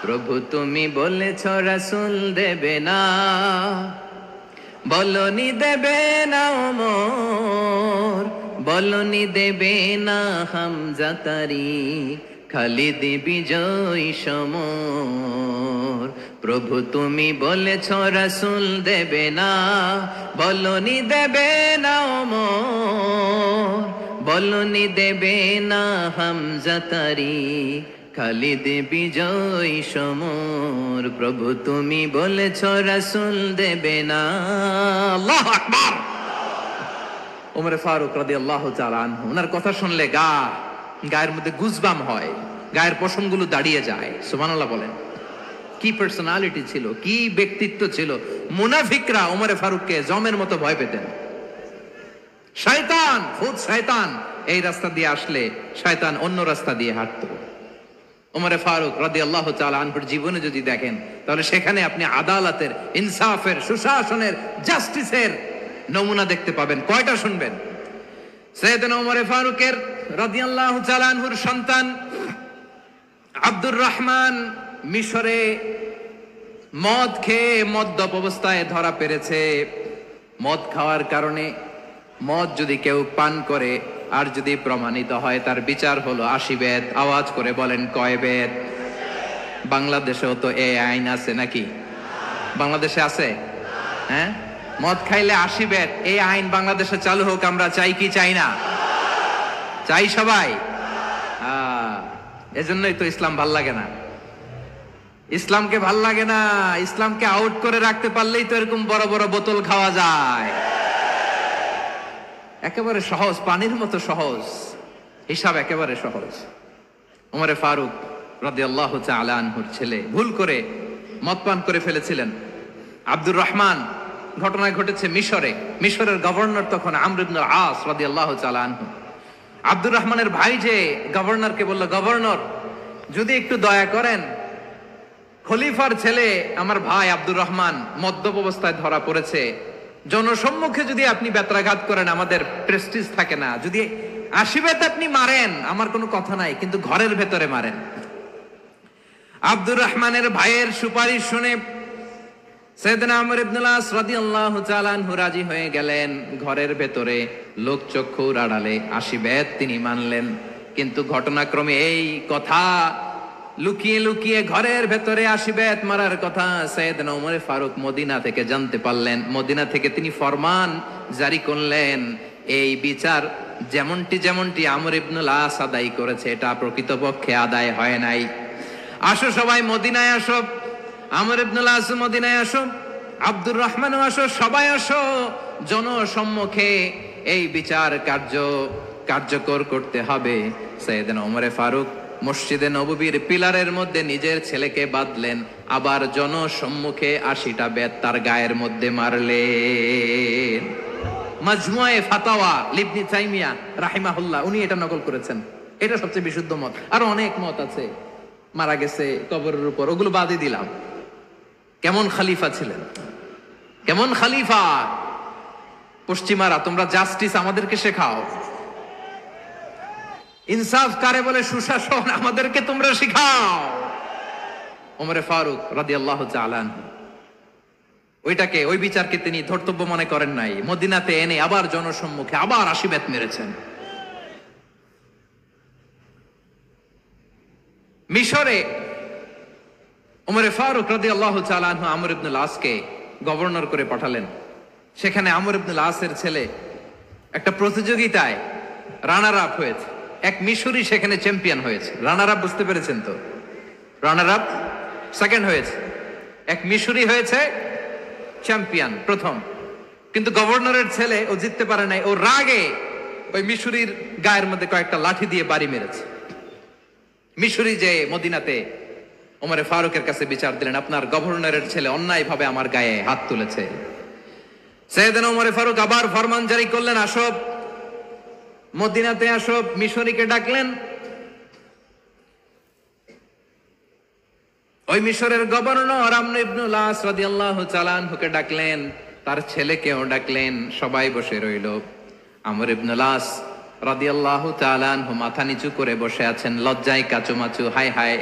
প্রভু তুমি বলেছ রাসূল দেবে না, বলনি দেবে না ওমর, বলনি দেবে না হামজা তারিক, খালিদ বিজয়ী সমর। প্রভু তুমি বলেছ রাসূল দেবে না, বলনি দেবে না ওমর, বলনি দেবে না হামজা তারিক, খালিদ বিজয়ী সমর। প্রভু তুমি বলেছ রাসূল দেবে না। আল্লাহু আকবার। ওমর ফারুক রাদিয়াল্লাহু তাআলা আনহু, ওনার কথা শুনলে গায়ের মধ্যে গুজবাম হয়, গায়ের পশমগুলো দাঁড়িয়ে যায়। সুবহানাল্লাহ বলেন। কি পার্সোনালিটি ছিল, কি ব্যক্তিত্ব ছিল। মুনাফিকরা ওমর ফারুককে জমের মতো ভয় পেতেন। শয়তান, খুদ শয়তান এই রাস্তা দিয়ে আসলে শয়তান অন্য রাস্তা দিয়ে হাঁটতো। ওমর ফারুক রাদিয়াল্লাহু তাআলা আনহুর জীবনে যদি দেখেন, তাহলে সেখানে আপনি আদালতের, ইনসাফের, সুশাসনের, জাস্টিসের নমুনা দেখতে পাবেন। কয়টা শুনবেন? সাইয়েদনা ওমর ফারুকের রাদিয়াল্লাহু তাআলা আনহুর সন্তান আব্দুর রহমান মিশরে মদ খেয়ে মদ্যপ অবস্থায় ধরা পড়েছে। মদ খাওয়ার কারণে, মদ যদি কেউ পান করে আর যদি প্রমাণিত হয়, তার বিচার হলো 80 বেত। আওয়াজ করে বলেন কয় বেত? বাংলাদেশেও তো এই আইন আছে নাকি? বাংলাদেশে আছে? হ্যাঁ, মদ খাইলে 80 বেত, এই আইন বাংলাদেশে চালু হোক। আমরা চাই কি চাই না? চাই সবাই। এজন্যই তো ইসলাম ভাল লাগে না। ইসলামকে ভাল লাগে না। ইসলামকে আউট করে রাখতে পারলেই তো এরকম বড় বড় বোতল খাওয়া যায়। একেবারে সহজ, পানির মতো সহজ হিসাব, একেবারে সহজ। ওমর ফারুক রাদিয়াল্লাহু তাআলা আনহুর ছেলে ভুল করে মদ পান করে ফেলেছিলেন। আব্দুর রহমান, ঘটনা ঘটেছে মিশরে। মিশরের গভর্নর তখন আমর ইবনে আস রাদিয়াল্লাহু তাআলা আনহু। আব্দুর রহমানের ভাই যে গভর্নরকে বলল, গভর্নর যদি একটু দয়া করেন, খলিফার ছেলে আমার ভাই আব্দুর রহমান মদ্যপ অবস্থায় ধরা পড়েছে, জনসম্মুখে যদি আপনি বেত্রাঘাত করেন আমাদের প্রেস্টিজ থাকে না, যদি 80 বেত আপনি মারেন আমার কোনো কথা নাই, কিন্তু ঘরের ভেতরে মারেন। আব্দুর রহমানের ভাইয়ের সুপারিশ শুনে সাইয়েদনা আমর ইবনে আস রাদিয়াল্লাহু তাআলা আনহু রাজি হয়ে গেলেন। ঘরের ভেতরে লোকচক্ষুর আড়ালে 80 বেত তিনি মানলেন। কিন্তু ঘটনাক্রমে এই কথা লুকিয়ে লুকিয়ে ঘরের ভেতরে 80 বেত মারার কথা সাইয়েদনা ওমর ফারুক মদিনা থেকে জানতে পারলেন। মদিনা থেকে তিনি ফরমান জারি করলেন, এই বিচার যেমনটি আমর ইবনে আস আদায় করেছে, এটা প্রকৃতপক্ষে আদায় হয় নাই। আসো সবাই মদিনায় আসো, আমর ইবনে আস মদিনায় আসো, আব্দুর রহমানও আসো, সবাই আসো, জনসম্মুখে এই বিচার কার্যকর করতে হবে। সাইয়েদনা ওমর ফারুক মসজিদে নববীর পিলারের মধ্যে নিজের ছেলেকে বাঁধলেন, আবার জনসম্মুখে 80টা বেত তার গায়ের মধ্যে মারলেন। মাজমুয়ে ফাতাওয়া ইবনে তাইমিয়া রাহিমাহুল্লাহ উনি এটা নকল করেছেন। এটা সবচেয়ে বিশুদ্ধ মত। আর অনেক মত আছে, মারা গেছে কবরের উপর, ওগুলো বাদই দিলাম। কেমন খলিফা ছিলেন, কেমন খলিফা! পশ্চিমারা তোমরা জাস্টিস আমাদেরকে শেখাও, ইনসাফ কারে বলে, সুশাসন আমাদেরকে তোমরা শিখাও। ওমর ফারুক রাদিয়াল্লাহু তাআলা আনহু ওই বিচারকে তিনি ধর্তব্য মনে করেন নাই। মদিনাতে এনে আবার জনসম্মুখে আবার 80 বেত মেরেছেন। মিশরে ওমর ফারুক রাদিয়াল্লাহু তাআলা আনহু আমর ইবনে আসকে গভর্নর করে পাঠালেন। সেখানে আমর ইবনে আসের ছেলে একটা প্রতিযোগিতায় রানার আপ হয়েছে। এক মিশরি সেখানে চ্যাম্পিয়ন হয়েছে। রানার আপ বুঝতে পেরেছেন তো? রানার আপ সেকেন্ড হয়েছে, এক মিশরি হয়েছে চ্যাম্পিয়ন প্রথম। কিন্তু গভর্নরের ছেলে ও জিততে পারে নাই। ও রাগে ওই মিশরির গায়ের মধ্যে কয়েকটা লাঠি দিয়ে বাড়ি মেরেছে। মিশরি যে মদিনাতে ওমর ফারুকের কাছে বিচার দিলেন, আপনার গভর্নরের ছেলে অন্যায়ভাবে আমার গায়ে হাত তুলেছে। সাইয়েদনা ওমর ফারুক আবার ফরমান জারি করলেন, আসো মদিনাতে আসো। মিশরীকে ডাকলেন। ওই মিশরের গভর্নর আমর ইবনে আস রাদিয়াল্লাহু তাআলা আনহুকে ডাকলেন, তার ছেলেকেও ডাকলেন। সবাই বসে রইল। আমর ইবনে আস রাদিয়াল্লাহু তাআলা আনহু মাথা নিচু করে বসে আছেন, লজ্জায় কাচুমাচু। হায় হায়,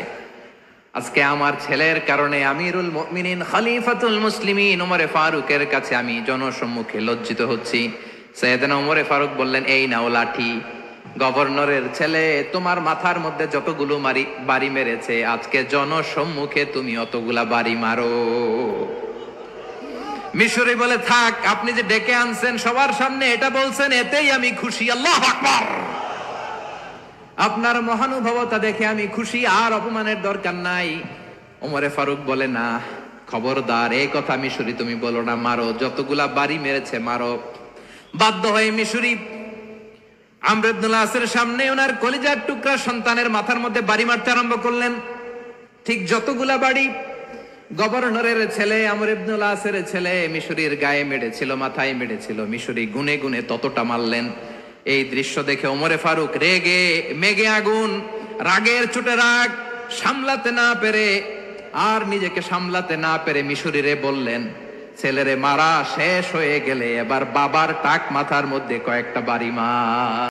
আজকে আমার ছেলের কারণে আমিরুল মুমিনিন খলিফাতুল মুসলিমিন ওমরে ফারুকের কাছে আমি জনসম্মুখে লজ্জিত হচ্ছি। সাইয়েদনা ওমরে ফারুক বললেন, এই নাও লাঠি, গভর্নরের ছেলে তোমার মাথার মধ্যে যতগুলো বাড়ি মেরেছে আজকে জনসম্মুখে তুমি অতগুলা বাড়ি মারো। মিশরি বলে, থাক, আপনি যে ডেকে আনছেন সবার সামনে এটা বলছেন, এতেই আমি খুশি। আল্লাহু আকবার। আপনার মহানুভবতা দেখে আমি খুশি, আর অপমানের দরকার নাই। ওমরে ফারুক বলে, না, খবরদার, এই কথা মিশরি তুমি বলো না, মারো, যতগুলা বাড়ি মেরেছে মারো। বাধ্য হয়ে মিশরি আমর ইবনুল আসের সামনে ওনার কলিজার টুকরা সন্তানের মাথার মধ্যে বাড়ি মারতে আরম্ভ করলেন। ঠিক যতগুলা বাড়ি গভর্নরের ছেলে আমর ইবনুল আসের ছেলে মিশরির গায়ে মেরেছিল, মাথায় মেরেছিল, মিশরি গুনে গুনে ততটা মারলেন। এই দৃশ্য দেখে ওমরে ফারুক রেগে মেগে আগুন, রাগের চোটে রাগ সামলাতে না পেরে, আর নিজেকে সামলাতে না পেরে মিশরিরে বললেন, ছেলেরে মারা শেষ হয়ে গেলে এবার বাবার টাক মাথার মধ্যে কয়েকটা বাড়ি মার।